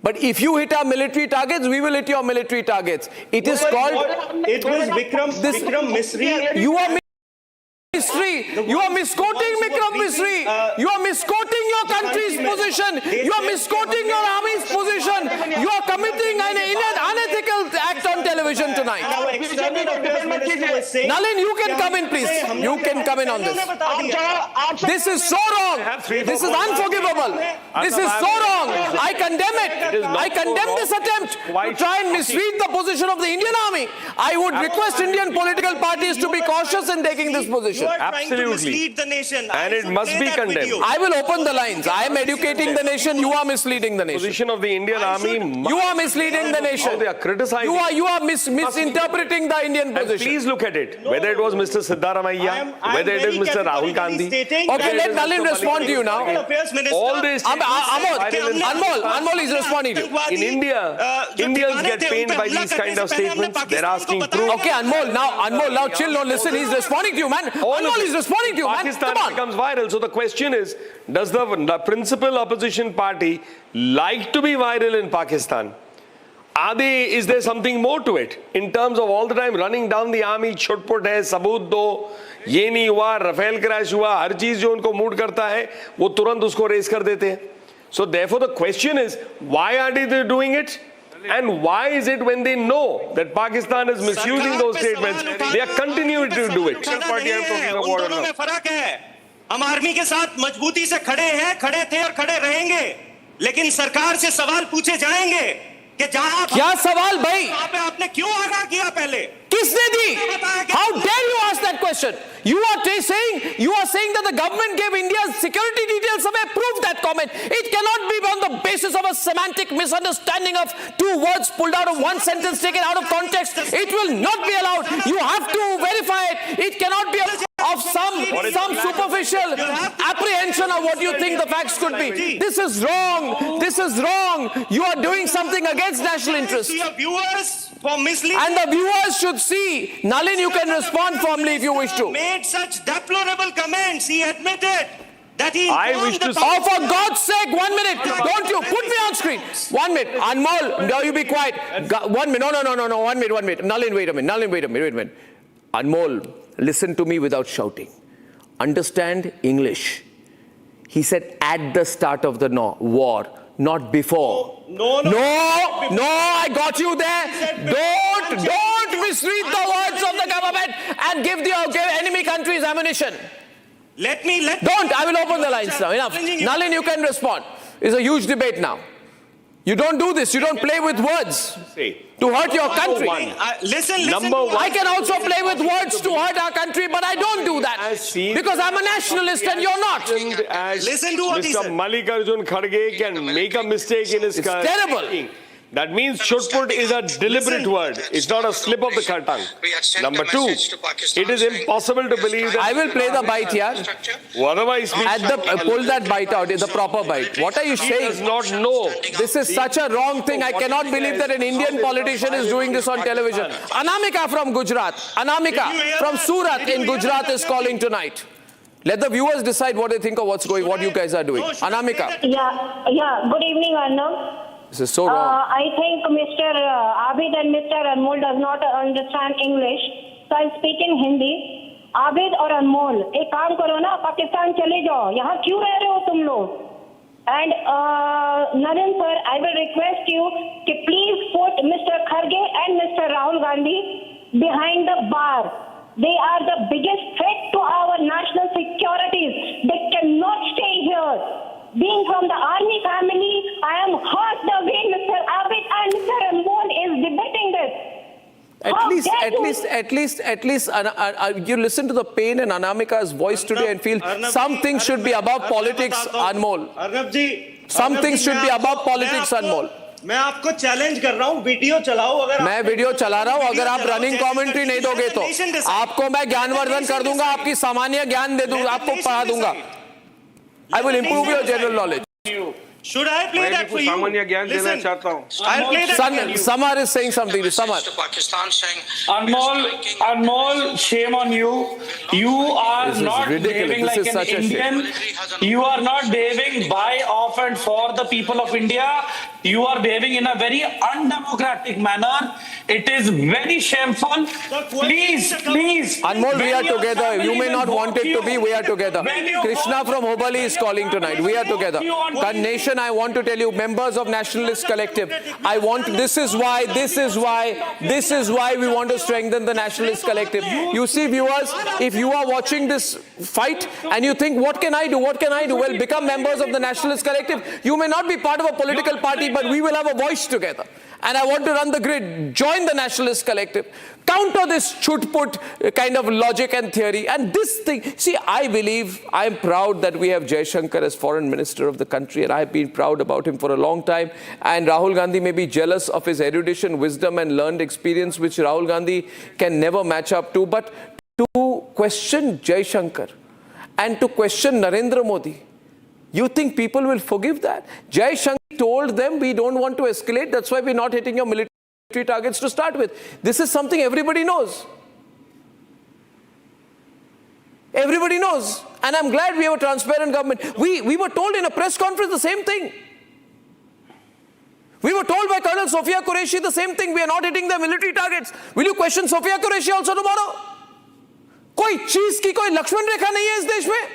But if you hit our military targets, we will hit your military targets. It is called... It was Vikram Misri. You are You are misquoting Vikram Misri. You are misquoting your country's position. You are misquoting your army's position. You are committing an unethical act on television tonight. Nalin, you can come in, please. You can come in on this. This is so wrong. This is unforgivable. This is so wrong. I condemn it. I condemn this attempt to try and misread the position of the Indian army. I would request Indian political parties to be cautious in taking this position. Absolutely. The nation. And it must be condemned. I will open the lines. I am educating the nation. You are misleading the nation. Position of the Indian army. You are misleading the nation. They are criticizing. You are misinterpreting the the Indian position. Please look at it. Whether it was Mr. Siddaramaiah, whether it is Mr. Rahul Gandhi. Okay, let Nalin respond to you now. All this. Anmol is responding to you. In India, Indians get pained by these kind of statements. They're asking proof. Okay, Anmol, now chill, no, listen, he's responding to you, man. Anmol is responding to you, man. Pakistan Come on. becomes viral. So the question is, does the principal opposition party like to be viral in Pakistan? Is there something more to it? In terms of all the time running down the army, chutput hai, sabut do, ye nahi hua, Rafale crash hua, har cheez jo unko mood karta hai, wo turant usko raise kar dete hain. So therefore the question is, why are they doing it? And why is it when they know that Pakistan is misusing those statements, they are continuing to do it? हम army के साथ मजबूती से खड़े हैं, खड़े थे और खड़े रहेंगे, लेकिन सरकार से सवाल पूछे जाएंगे कि जहां क्या सवाल भाई? वहां पे आपने क्यों आगाह किया पहले? किसने दी? How dare you ask that question? You are saying that the government gave India's security details away. Prove that comment. It cannot be on the basis of a semantic misunderstanding of two words pulled out of one sentence taken out of context. It will not be allowed. You have to verify it. It cannot be of some superficial apprehension of what you think the facts could be. This is wrong. This is wrong. You are doing something against national interest. And the viewers should see. Nalin, you can respond formally if you wish to. Made such deplorable comments. He admitted that he. I wish to. Oh, for God's sake, 1 minute. Don't you put me on screen. 1 minute. Anmol, now you be quiet. 1 minute. No. 1 minute. Nalin, wait a minute. Anmol, listen to me without shouting. Understand English. He said at the start of the war, not before. No, I got you there. Don't misread the words of the government and give enemy countries ammunition. I will open the lines now. Enough. Nalin, you can respond. It's a huge debate now. You don't do this. You don't play with words to hurt your country. I can also play with words to hurt our country, but I don't do that because I'm a nationalist and you're not. Listen to what he said. Mr. Mallikarjun Kharge can make a mistake in his career. Terrible. That means chutput is a deliberate word. It's not a slip of the tongue. Number two, it is impossible to believe that. I will play the bite here. Otherwise, pull that bite out. It's the proper bite. What are you saying? He does not know. This is such a wrong thing. I cannot believe that an Indian politician is doing this on television. Anamika from Gujarat. Anamika from Surat in Gujarat is calling tonight. Let the viewers decide what they think of what you guys are doing. Anamika. Yeah. Good evening, Arnab. This is so wrong. I think Mr. Abid and Mr. Anmol does not understand English, so I'll speak in Hindi. Abid और Anmol, एक काम करो ना, पाकिस्तान चले जाओ. यहाँ क्यों रह रहे हो तुम लोग? And Nalin sir, I will request you to please put Mr. Kharge and Mr. Rahul Gandhi behind the bar. They are the biggest threat to our national securities. They cannot stay here. Being from the army family, I am hurt the way Mr. Abid and Mr. Anmol is debating this. At least, you listen to the pain in Anamika's voice today and feel something should be above politics, Anmol. Something should be above politics, Anmol. मैं आपको challenge कर रहा हूँ, video चलाओ. अगर मैं video चला रहा हूँ, अगर आप रनिंग कमेंट्री नहीं दोगे तो आपको मैं ज्ञानवर्धन कर दूंगा, आपकी सामान्य ज्ञान दे दूंगा, आपको पढ़ा दूंगा. I will improve your general knowledge. Should I play that for you? Listen, I'll play that. Samar is saying something to Samar. Anmol, shame on you. You are not behaving like an Indian. You are not behaving by, of and for the people of India. You are behaving in a very undemocratic manner. It is very shameful. Please. Anmol, we are together. You may not want it to be. We are together. Krishna from Hubballi is calling tonight. We are together. Nation, I want to tell you, members of Nationalist Collective, this is why we want to strengthen the Nationalist Collective. You see, viewers, if you are watching this fight and you think, what can I do? Well, become members of the Nationalist Collective. You may not be part of a political party, but we will have a voice together. and I want to run the grid, join the nationalist collective, counter this shoot-put kind of logic and theory. And this thing, see, I believe, I'm proud that we have Jaishankar as foreign minister of the country, and I've been proud about him for a long time. And Rahul Gandhi may be jealous of his erudition, wisdom and learned experience, which Rahul Gandhi can never match up to. But to question Jaishankar and to question Narendra Modi, you think people will forgive that? Jaishankar told them, we don't want to escalate, that's why we're not hitting your military targets to start with. This is something everybody knows. Everybody knows. And I'm glad we have a transparent government. We were told in a press conference the same thing. We were told by Colonel Sophia Qureshi the same thing. We are not hitting the military targets. Will you question Sophia Qureshi also tomorrow? कोई चीज की कोई लक्ष्मण रेखा नहीं है इस देश में.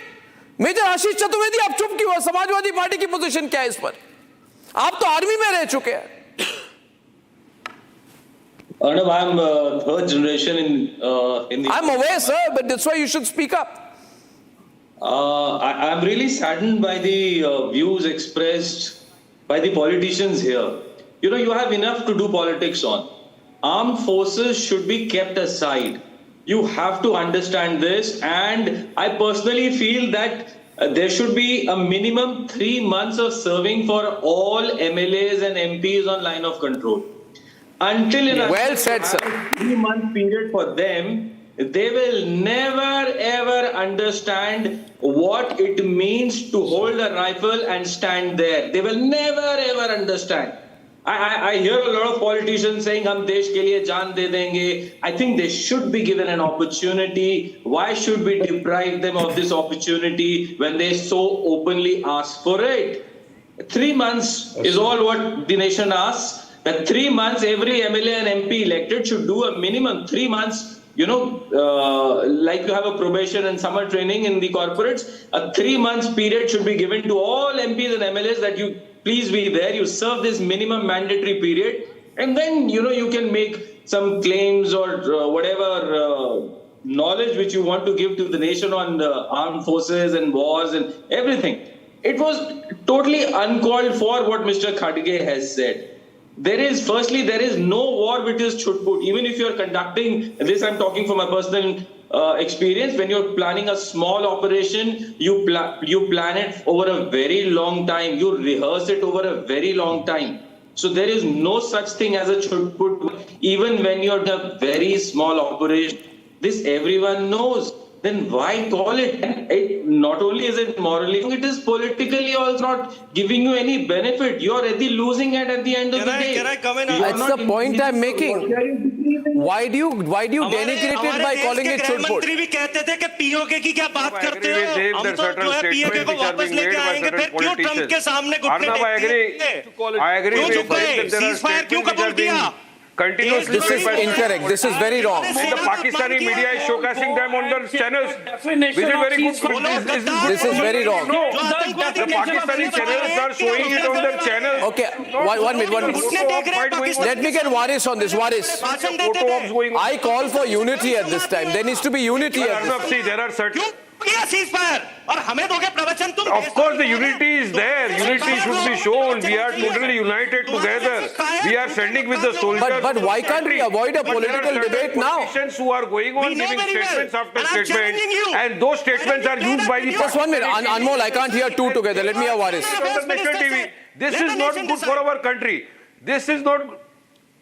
Major Ashish Chaturvedi, आप चुप क्यों हो? समाजवादी पार्टी की पोजीशन क्या है इस पर? आप तो आर्मी में रह चुके हैं. Arnab, I'm third generation in the... I'm aware, sir, but that's why you should speak up. I'm really saddened by the views expressed by the politicians here. You know, you have enough to do politics on. Armed forces should be kept aside. You have to understand this, and I personally feel that there should be a minimum 3 months of serving for all MLAs and MPs on line of control. Until well said, sir. 3-month period for them, they will never ever understand what it means to hold a rifle and stand there. They will never ever understand. I hear a lot of politicians saying, "Hum desh ke liye jaan de denge." I think they should be given an opportunity. Why should we deprive them of this opportunity when they so openly ask for it? 3 months is all what the nation asks. That 3 months, every MLA and MP elected should do a minimum 3 months. You know, like you have a probation and summer training in the corporates, a 3 months period should be given to all MPs and MLAs that you please be there, you serve this minimum mandatory period, and then, you know, you can make some claims or whatever knowledge which you want to give to the nation on armed forces and wars and everything. It was totally uncalled for what Mr. Khadge has said. Firstly, there is no war which is chutput. Even if you're conducting this, I'm talking from my personal experience. When you're planning a small operation, you plan it over a very long time. You rehearse it over a very long time. So there is no such thing as a chutput. Even when you're in a very small operation, this everyone knows. Then why call it? Not only is it morally, it is politically also not giving you any benefit. You're already losing it at the end of the day. Can I come in? That's the point I'm making. Why do you denigrate it by calling it chutput? मंत्री भी कहते थे कि PoK की क्या बात करते हो? हम तो जो है पीओके को वापस लेके आएंगे, फिर क्यों ट्रंप के सामने घुटने टेकते? क्यों चुप गए? सीज़फायर क्यों कबूल किया? Continuously. This is incorrect. This is very wrong. The Pakistani media is showcasing them on their channels. Which is very good. This is very wrong. No, the Pakistani channels are showing it on their channels. Okay, one minute. Let me get Waris on this. Waris. I call for unity at this time. There needs to be unity at this time. See, there are certain... Of course, the unity is there. Unity should be shown. We are totally united together. We are standing with the soldiers. But why can't we avoid a political debate now? Politicians who are going on giving statements after statements, and those statements are used by the... Just 1 minute. Anmol, I can't hear two together. Let me hear Waris. This is not good for our country. This is not...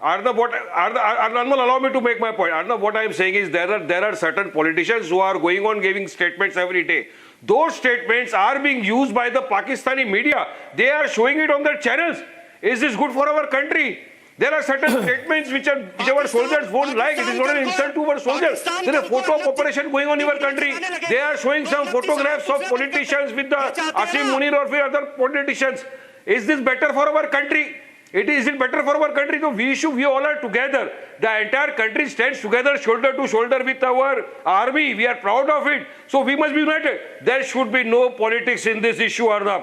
Arnab, allow me to make my point. Arnab, what I am saying is there are certain politicians who are going on giving statements every day. Those statements are being used by the Pakistani media. They are showing it on their channels. Is this good for our country? There are certain statements which our soldiers won't like. It is not an insult to our soldiers. There is a photo op operation going on in our country. They are showing some photographs of politicians with the Asim Munir or with other politicians. Is this better for our country? Is it better for our country? No, we all are together. The entire country stands together, shoulder to shoulder with our army. We are proud of it. So we must be united. There should be no politics in this issue, Arnab.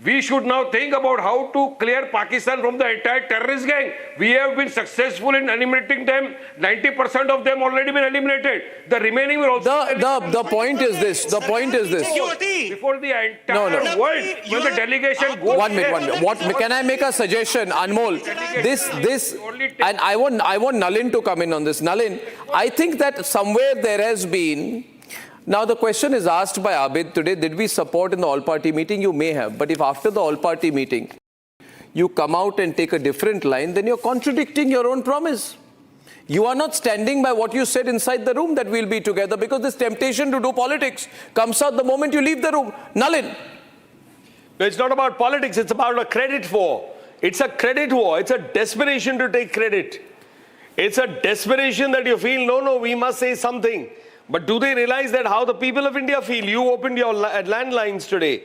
We should now think about how to clear Pakistan from the entire terrorist gang. We have been successful in eliminating them. 90% of them already been eliminated. The remaining will also. The point is this. The point is this. Before the entire world, when the delegation goes. One minute. What can I make a suggestion, Anmol? This, and I want Nalin to come in on this. Nalin, I think that somewhere there has been. Now the question is asked by Abid today, did we support in the all-party meeting? You may have. But if after the all-party meeting, you come out and take a different line, then you're contradicting your own promise. You are not standing by what you said inside the room that we'll be together, because this temptation to do politics comes out the moment you leave the room. Nalin. No, it's not about politics. It's about a credit war. It's a credit war. It's a desperation to take credit. It's a desperation that you feel, no, we must say something. But do they realize that how the people of India feel? You opened your landlines today,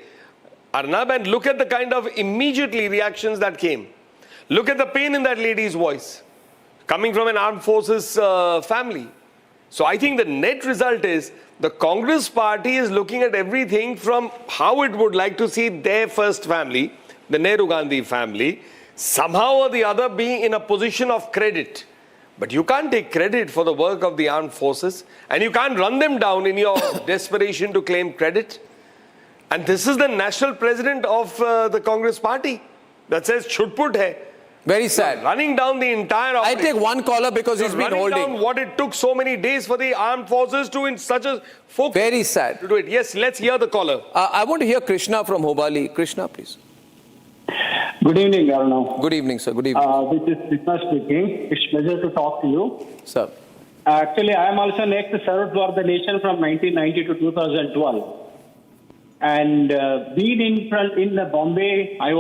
Arnab, and look at the kind of immediately reactions that came. Look at the pain in that lady's voice, coming from an armed forces family. So I think the net result is the Congress party is looking at everything from how it would like to see their first family, the Nehru Gandhi family, somehow or the other being in a position of credit. But you can't take credit for the work of the armed forces, and you can't run them down in your desperation to claim credit. And this is the national president of the Congress party that says chutput hai. Very sad. Running down the entire operation. I take one caller because he's been holding. Running down what it took so many days for the armed forces to in such a focus. Very sad. To do it. Yes, let's hear the caller. I want to hear Krishna from Hobali. Krishna, please. Good evening, Arnab. Good evening, sir. Good evening. This is Krishna speaking. It's a pleasure to talk to you. Sir. Actually, I am also an ex-servant for the nation from 1990 to 2012. And being in the Bombay, I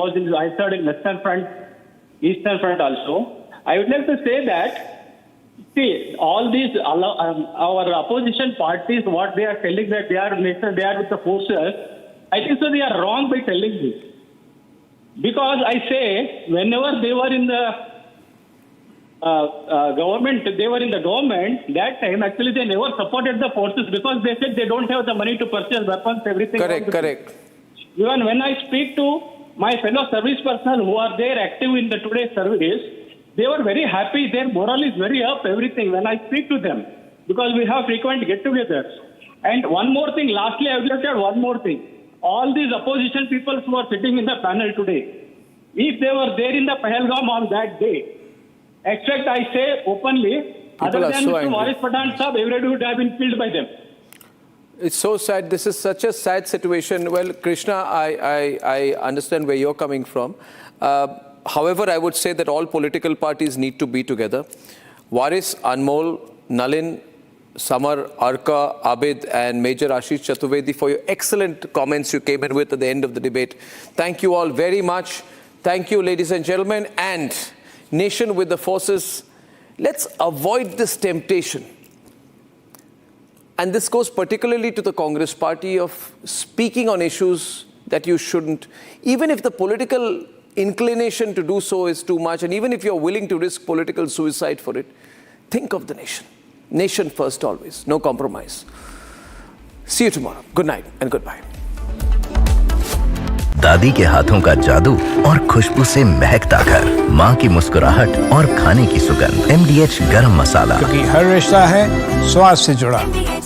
served in Western Front, Eastern Front also. I would like to say that, see, all these, our opposition parties, what they are telling that they are with the forces, I think so they are wrong by telling this. Because I say, whenever they were in the government, that time actually they never supported the forces because they said they don't have the money to purchase weapons, everything. Correct. Even when I speak to my fellow service personnel who are there active in the today's service, they were very happy. Their morale is very up, everything, when I speak to them. Because we have frequent get-togethers. And one more thing, lastly, I would like to add one more thing. All these opposition people who are sitting in the panel today, if they were there in the Pahalgam on that day, except I say openly, other than Mr. Waris Pathan Sahab, everybody would have been killed by them. It's so sad. This is such a sad situation. Well, Krishna, I understand where you're coming from. However, I would say that all political parties need to be together. Waris, Anmol, Nalin, Samar, Arka, Abid and Major Ashish Chaturvedi for your excellent comments you came in with at the end of the debate. Thank you all very much. Thank you, ladies and gentlemen. And nation with the forces, let's avoid this temptation. And this goes particularly to the Congress party of speaking on issues that you shouldn't, even if the political inclination to do so is too much, and even if you're willing to risk political suicide for it, think of the nation. Nation first always, no compromise. See you tomorrow. Good night and goodbye. दादी के हाथों का जादू और खुशबू से महकता घर, माँ की मुस्कुराहट और खाने की सुगंध, MDH गरम मसाला, क्योंकि हर रिश्ता है स्वाद से जुड़ा।